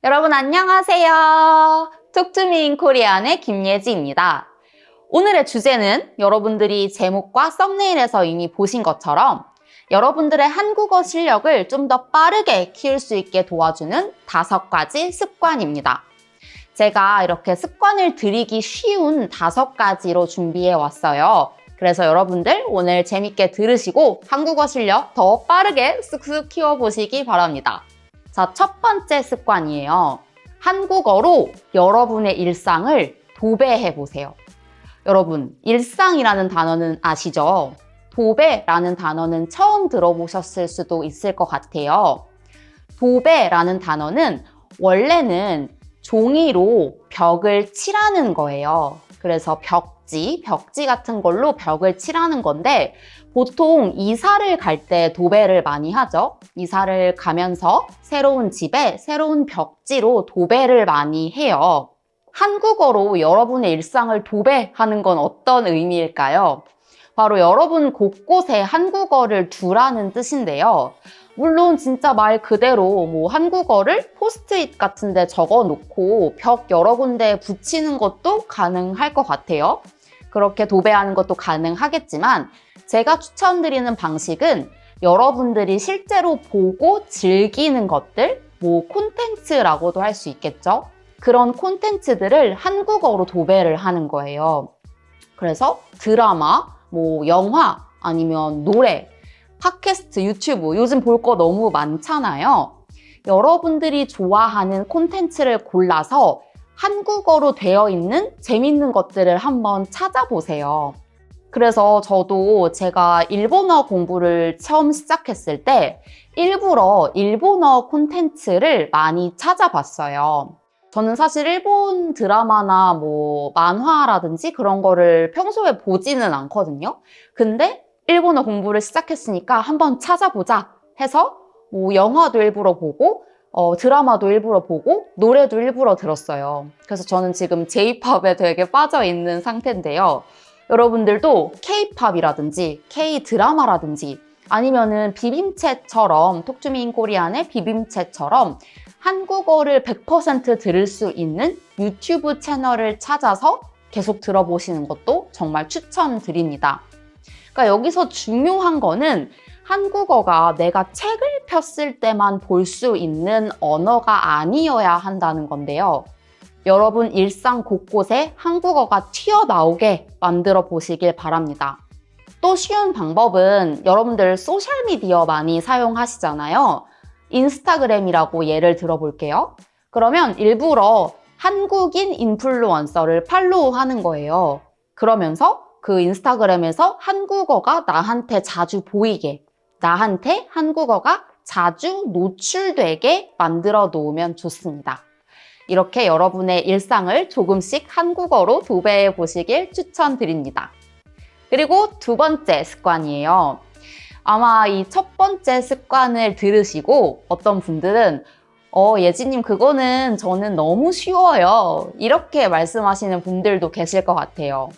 여러분 안녕하세요. 톡투미인 코리안의 김예지입니다. 오늘의 주제는 여러분들이 제목과 썸네일에서 이미 보신 것처럼 여러분들의 한국어 실력을 좀 더 빠르게 키울 수 있게 도와주는 5가지 습관입니다. 제가 이렇게 습관을 들이기 쉬운 5가지로 준비해 왔어요. 그래서 여러분들 오늘 재밌게 들으시고 한국어 실력 더 빠르게 쑥쑥 키워보시기 바랍니다. 자, 첫 번째 습관이에요. 한국어로 여러분의 일상을 도배해 보세요. 여러분, 일상이라는 단어는 아시죠? 도배라는 단어는 처음 들어보셨을 수도 있을 것 같아요. 도배라는 단어는 원래는 종이로 벽을 칠하는 거예요. 그래서 벽지 같은 걸로 벽을 칠하는 건데 보통 이사를 갈 때 도배를 많이 하죠. 이사를 가면서 새로운 집에 새로운 벽지로 도배를 많이 해요. 한국어로 여러분의 일상을 도배하는 건 어떤 의미일까요? 바로 여러분 곳곳에 한국어를 두라는 뜻인데요. 물론 진짜 말 그대로 한국어를 포스트잇 같은 데 적어 놓고 벽 여러 군데에 붙이는 것도 가능할 것 같아요. 그렇게 도배하는 것도 가능하겠지만 제가 추천드리는 방식은 여러분들이 실제로 보고 즐기는 것들, 콘텐츠라고도 할 수 있겠죠. 그런 콘텐츠들을 한국어로 도배를 하는 거예요. 그래서 드라마, 영화, 아니면 노래, 팟캐스트, 유튜브 요즘 볼 거 너무 많잖아요. 여러분들이 좋아하는 콘텐츠를 골라서 한국어로 되어 있는 재밌는 것들을 한번 찾아보세요. 그래서 저도 제가 일본어 공부를 처음 시작했을 때 일부러 일본어 콘텐츠를 많이 찾아봤어요. 저는 사실 일본 드라마나 만화라든지 그런 거를 평소에 보지는 않거든요. 근데 일본어 공부를 시작했으니까 한번 찾아보자 해서 영화도 일부러 보고 드라마도 일부러 보고 노래도 일부러 들었어요. 그래서 저는 지금 J-팝에 되게 빠져있는 상태인데요. 여러분들도 K-팝이라든지 K-드라마라든지 아니면은 비빔챗처럼 톡투미인 코리안의 비빔챗처럼 한국어를 100% 들을 수 있는 유튜브 채널을 찾아서 계속 들어보시는 것도 정말 추천드립니다. 그러니까 여기서 중요한 거는 한국어가 내가 책을 폈을 때만 볼 수 있는 언어가 아니어야 한다는 건데요. 여러분 일상 곳곳에 한국어가 튀어나오게 만들어 보시길 바랍니다. 또 쉬운 방법은 여러분들 소셜미디어 많이 사용하시잖아요. 인스타그램이라고 예를 들어볼게요. 그러면 일부러 한국인 인플루언서를 팔로우하는 거예요. 그러면서 그 인스타그램에서 한국어가 나한테 자주 보이게, 나한테 한국어가 자주 노출되게 만들어 놓으면 좋습니다. 이렇게 여러분의 일상을 조금씩 한국어로 도배해 보시길 추천드립니다. 그리고 2번째 습관이에요. 아마 이 첫 번째 습관을 들으시고 어떤 분들은 예지님 그거는 저는 너무 쉬워요. 이렇게 말씀하시는 분들도 계실 것 같아요.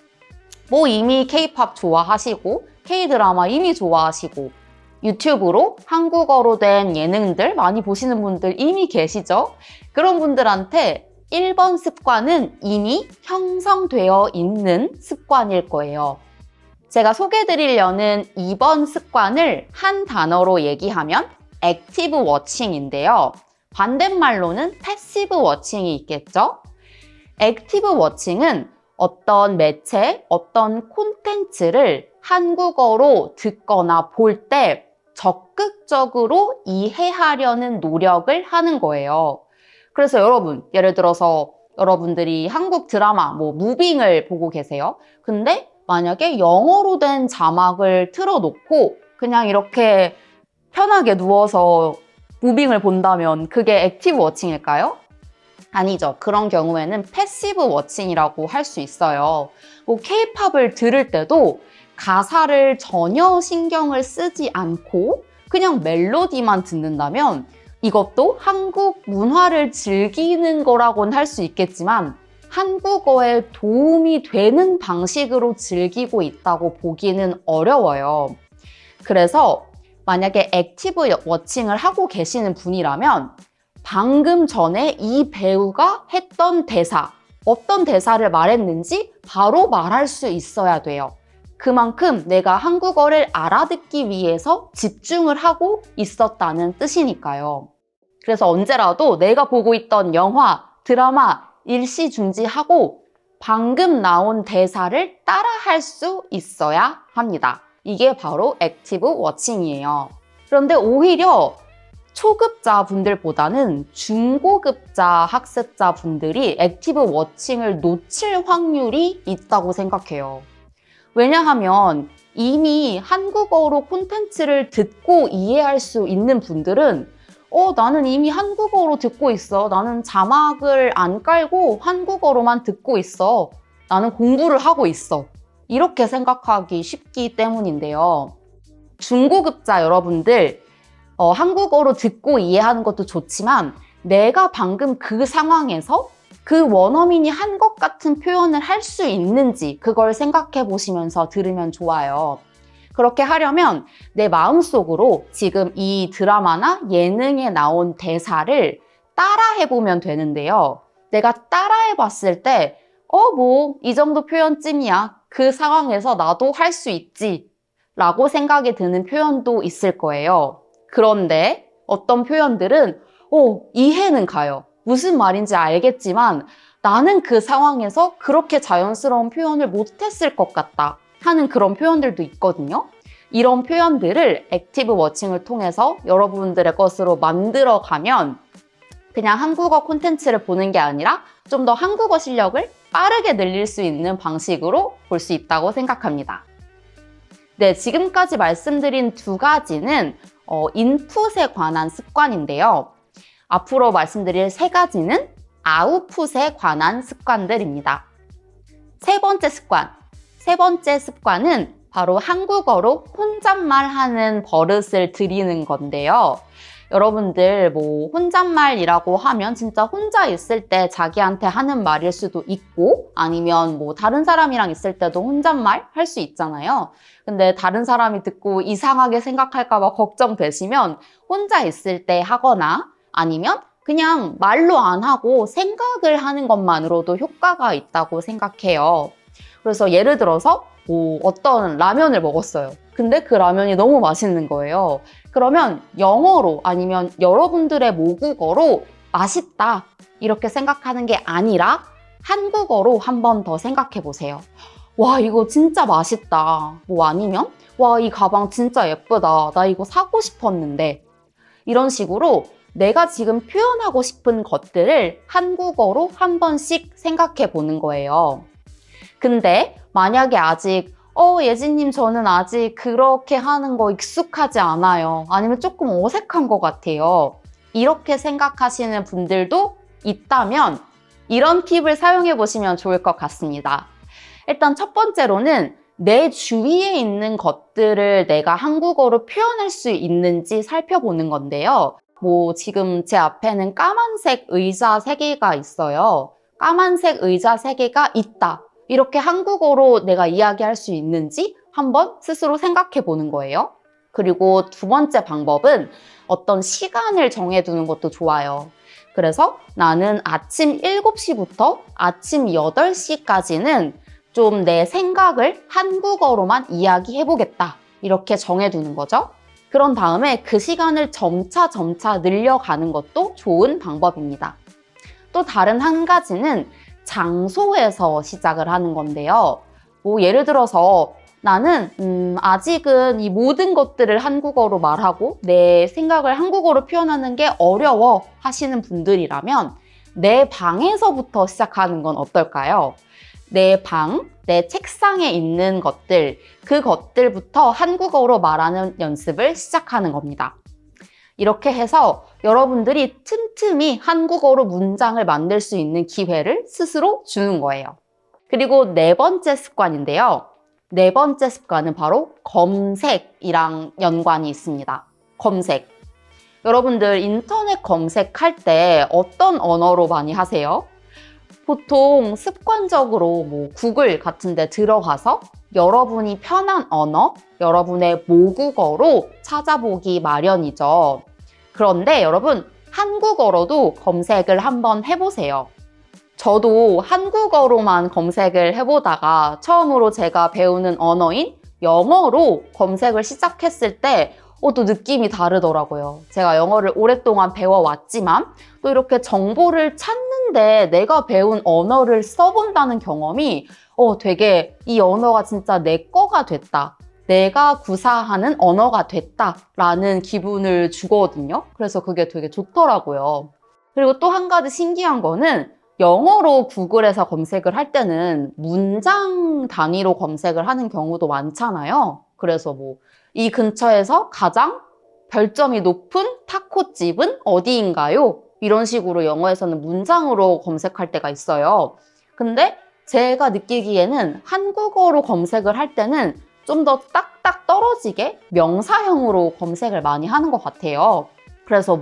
이미 K-팝 좋아하시고 K-드라마 이미 좋아하시고 유튜브로 한국어로 된 예능들 많이 보시는 분들 이미 계시죠? 그런 분들한테 1번 습관은 이미 형성되어 있는 습관일 거예요. 제가 소개해드리려는 2번 습관을 한 단어로 얘기하면 액티브 워칭인데요. 반대말로는 패시브 워칭이 있겠죠? 액티브 워칭은 어떤 매체, 어떤 콘텐츠를 한국어로 듣거나 볼 때 적극적으로 이해하려는 노력을 하는 거예요. 그래서 여러분, 예를 들어서 여러분들이 한국 드라마, 무빙을 보고 계세요. 근데 만약에 영어로 된 자막을 틀어놓고 그냥 이렇게 편하게 누워서 무빙을 본다면 그게 액티브 워칭일까요? 아니죠. 그런 경우에는 패시브 워칭이라고 할 수 있어요. K-팝을 들을 때도 가사를 전혀 신경을 쓰지 않고 그냥 멜로디만 듣는다면 이것도 한국 문화를 즐기는 거라고는 할 수 있겠지만 한국어에 도움이 되는 방식으로 즐기고 있다고 보기는 어려워요. 그래서 만약에 액티브 워칭을 하고 계시는 분이라면 방금 전에 이 배우가 했던 대사, 어떤 대사를 말했는지 바로 말할 수 있어야 돼요. 그만큼 내가 한국어를 알아듣기 위해서 집중을 하고 있었다는 뜻이니까요. 그래서 언제라도 내가 보고 있던 영화, 드라마 일시중지하고 방금 나온 대사를 따라할 수 있어야 합니다. 이게 바로 액티브 워칭이에요. 그런데 오히려 초급자 분들보다는 중고급자 학습자 분들이 액티브 워칭을 놓칠 확률이 있다고 생각해요. 왜냐하면 이미 한국어로 콘텐츠를 듣고 이해할 수 있는 분들은 나는 이미 한국어로 듣고 있어. 나는 자막을 안 깔고 한국어로만 듣고 있어. 나는 공부를 하고 있어. 이렇게 생각하기 쉽기 때문인데요. 중고급자 여러분들, 한국어로 듣고 이해하는 것도 좋지만 내가 방금 그 상황에서 그 원어민이 한 것 같은 표현을 할 수 있는지 그걸 생각해 보시면서 들으면 좋아요. 그렇게 하려면 내 마음속으로 지금 이 드라마나 예능에 나온 대사를 따라해보면 되는데요. 내가 따라해봤을 때 이 정도 표현쯤이야. 그 상황에서 나도 할 수 있지 라고 생각이 드는 표현도 있을 거예요. 그런데 어떤 표현들은 이해는 가요. 무슨 말인지 알겠지만 나는 그 상황에서 그렇게 자연스러운 표현을 못했을 것 같다 하는 그런 표현들도 있거든요. 이런 표현들을 액티브 워칭을 통해서 여러분들의 것으로 만들어 가면 그냥 한국어 콘텐츠를 보는 게 아니라 좀 더 한국어 실력을 빠르게 늘릴 수 있는 방식으로 볼 수 있다고 생각합니다. 네, 지금까지 말씀드린 두 가지는 인풋에 관한 습관인데요. 앞으로 말씀드릴 세 가지는 아웃풋에 관한 습관들입니다. 세 번째 습관은 바로 한국어로 혼잣말하는 버릇을 들이는 건데요. 여러분들 혼잣말이라고 하면 진짜 혼자 있을 때 자기한테 하는 말일 수도 있고 아니면 다른 사람이랑 있을 때도 혼잣말 할 수 있잖아요. 근데 다른 사람이 듣고 이상하게 생각할까 봐 걱정되시면 혼자 있을 때 하거나 아니면 그냥 말로 안 하고 생각을 하는 것만으로도 효과가 있다고 생각해요. 그래서 예를 들어서 어떤 라면을 먹었어요. 근데 그 라면이 너무 맛있는 거예요. 그러면 영어로 아니면 여러분들의 모국어로 맛있다 이렇게 생각하는 게 아니라 한국어로 한 번 더 생각해 보세요. 와, 이거 진짜 맛있다. 아니면 와, 이 가방 진짜 예쁘다. 나 이거 사고 싶었는데. 이런 식으로 내가 지금 표현하고 싶은 것들을 한국어로 한 번씩 생각해 보는 거예요. 근데 만약에 아직 예진님 저는 아직 그렇게 하는 거 익숙하지 않아요. 아니면 조금 어색한 것 같아요. 이렇게 생각하시는 분들도 있다면 이런 팁을 사용해 보시면 좋을 것 같습니다. 일단 첫 번째로는 내 주위에 있는 것들을 내가 한국어로 표현할 수 있는지 살펴보는 건데요. 지금 제 앞에는 까만색 의자 3개가 있어요. 까만색 의자 3개가 있다. 이렇게 한국어로 내가 이야기할 수 있는지 한번 스스로 생각해 보는 거예요. 그리고 두 번째 방법은 어떤 시간을 정해두는 것도 좋아요. 그래서 나는 아침 7시부터 아침 8시까지는 좀 내 생각을 한국어로만 이야기해 보겠다. 이렇게 정해두는 거죠. 그런 다음에 그 시간을 점차 늘려가는 것도 좋은 방법입니다. 또 다른 한 가지는 장소에서 시작을 하는 건데요. 예를 들어서 나는 아직은 이 모든 것들을 한국어로 말하고 내 생각을 한국어로 표현하는 게 어려워 하시는 분들이라면 내 방에서부터 시작하는 건 어떨까요? 내 방, 내 책상에 있는 것들, 그것들부터 한국어로 말하는 연습을 시작하는 겁니다. 이렇게 해서 여러분들이 틈틈이 한국어로 문장을 만들 수 있는 기회를 스스로 주는 거예요. 그리고 네 번째 습관인데요. 네 번째 습관은 바로 검색이랑 연관이 있습니다. 검색. 여러분들 인터넷 검색할 때 어떤 언어로 많이 하세요? 보통 습관적으로 구글 같은 데 들어가서 여러분이 편한 언어, 여러분의 모국어로 찾아보기 마련이죠. 그런데 여러분, 한국어로도 검색을 한번 해보세요. 저도 한국어로만 검색을 해보다가 처음으로 제가 배우는 언어인 영어로 검색을 시작했을 때 또 느낌이 다르더라고요. 제가 영어를 오랫동안 배워왔지만 또 이렇게 정보를 찾는데 내가 배운 언어를 써본다는 경험이 되게 이 언어가 진짜 내 거가 됐다. 내가 구사하는 언어가 됐다라는 기분을 주거든요. 그래서 그게 되게 좋더라고요. 그리고 또 한 가지 신기한 거는 영어로 구글에서 검색을 할 때는 문장 단위로 검색을 하는 경우도 많잖아요. 그래서 이 근처에서 가장 별점이 높은 타코집은 어디인가요? 이런 식으로 영어에서는 문장으로 검색할 때가 있어요. 근데 제가 느끼기에는 한국어로 검색을 할 때는 좀 더 딱딱 떨어지게 명사형으로 검색을 많이 하는 것 같아요. 그래서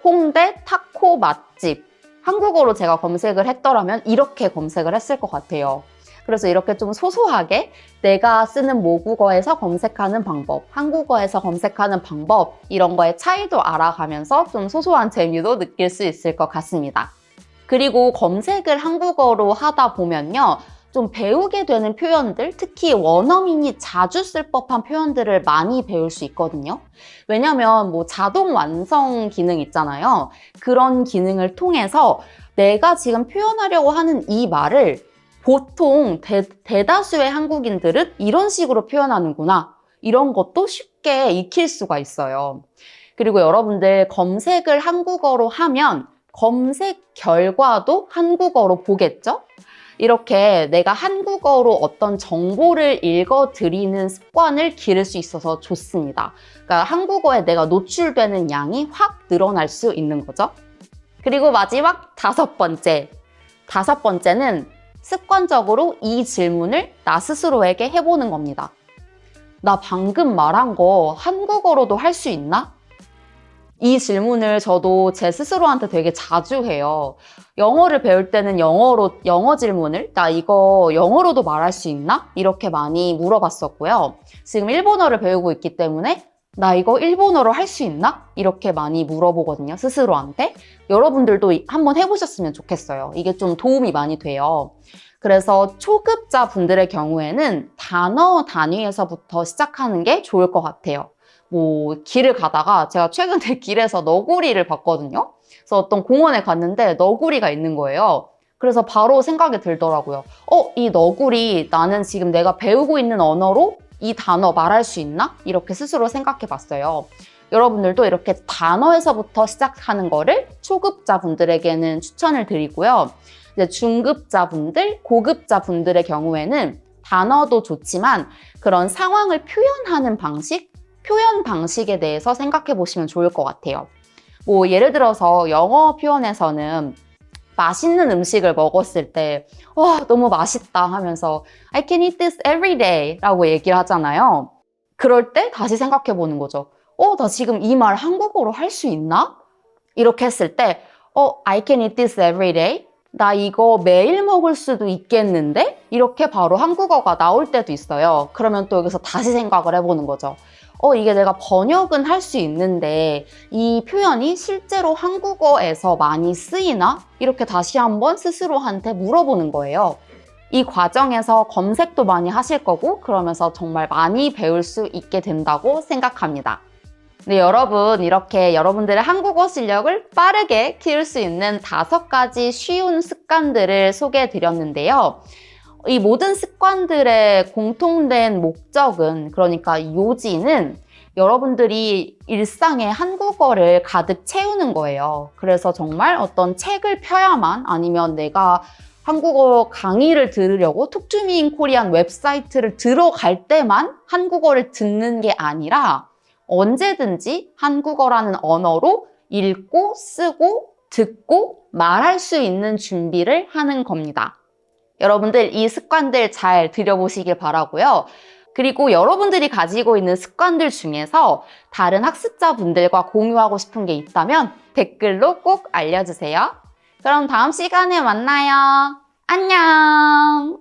홍대 타코 맛집 한국어로 제가 검색을 했더라면 이렇게 검색을 했을 것 같아요. 그래서 이렇게 좀 소소하게 내가 쓰는 모국어에서 검색하는 방법, 한국어에서 검색하는 방법 이런 거의 차이도 알아가면서 좀 소소한 재미도 느낄 수 있을 것 같습니다. 그리고 검색을 한국어로 하다 보면요. 좀 배우게 되는 표현들, 특히 원어민이 자주 쓸 법한 표현들을 많이 배울 수 있거든요. 왜냐면 자동 완성 기능 있잖아요. 그런 기능을 통해서 내가 지금 표현하려고 하는 이 말을 보통 대다수의 한국인들은 이런 식으로 표현하는구나. 이런 것도 쉽게 익힐 수가 있어요. 그리고 여러분들 검색을 한국어로 하면 검색 결과도 한국어로 보겠죠? 이렇게 내가 한국어로 어떤 정보를 읽어드리는 습관을 기를 수 있어서 좋습니다. 그러니까 한국어에 내가 노출되는 양이 확 늘어날 수 있는 거죠. 그리고 마지막 다섯 번째는 습관적으로 이 질문을 나 스스로에게 해보는 겁니다. 나 방금 말한 거 한국어로도 할 수 있나? 이 질문을 저도 제 스스로한테 되게 자주 해요. 영어를 배울 때는 영어 질문을 나 이거 영어로도 말할 수 있나? 이렇게 많이 물어봤었고요. 지금 일본어를 배우고 있기 때문에 나 이거 일본어로 할 수 있나? 이렇게 많이 물어보거든요, 스스로한테. 여러분들도 한번 해보셨으면 좋겠어요. 이게 좀 도움이 많이 돼요. 그래서 초급자 분들의 경우에는 단어 단위에서부터 시작하는 게 좋을 것 같아요. 길을 가다가 제가 최근에 길에서 너구리를 봤거든요. 그래서 어떤 공원에 갔는데 너구리가 있는 거예요. 그래서 바로 생각이 들더라고요. 이 너구리 나는 지금 내가 배우고 있는 언어로 이 단어 말할 수 있나? 이렇게 스스로 생각해 봤어요. 여러분들도 이렇게 단어에서부터 시작하는 거를 초급자분들에게는 추천을 드리고요. 이제 중급자분들, 고급자분들의 경우에는 단어도 좋지만 그런 상황을 표현하는 방식, 표현 방식에 대해서 생각해 보시면 좋을 것 같아요. 예를 들어서 영어 표현에서는 맛있는 음식을 먹었을 때 와, 너무 맛있다 하면서 I can eat this every day 라고 얘기를 하잖아요. 그럴 때 다시 생각해 보는 거죠. 나 지금 이 말 한국어로 할 수 있나? 이렇게 했을 때 I can eat this every day? 나 이거 매일 먹을 수도 있겠는데? 이렇게 바로 한국어가 나올 때도 있어요. 그러면 또 여기서 다시 생각을 해보는 거죠. 이게 내가 번역은 할 수 있는데 이 표현이 실제로 한국어에서 많이 쓰이나? 이렇게 다시 한번 스스로한테 물어보는 거예요. 이 과정에서 검색도 많이 하실 거고 그러면서 정말 많이 배울 수 있게 된다고 생각합니다. 네, 여러분 이렇게 여러분들의 한국어 실력을 빠르게 키울 수 있는 5가지 쉬운 습관들을 소개해 드렸는데요. 이 모든 습관들의 공통된 목적은, 그러니까 요지는 여러분들이 일상에 한국어를 가득 채우는 거예요. 그래서 정말 어떤 책을 펴야만, 아니면 내가 한국어 강의를 들으려고 톡투미인 코리안 웹사이트를 들어갈 때만 한국어를 듣는 게 아니라 언제든지 한국어라는 언어로 읽고 쓰고 듣고 말할 수 있는 준비를 하는 겁니다. 여러분들 이 습관들 잘 들여보시길 바라고요. 그리고 여러분들이 가지고 있는 습관들 중에서 다른 학습자분들과 공유하고 싶은 게 있다면 댓글로 꼭 알려주세요. 그럼 다음 시간에 만나요. 안녕!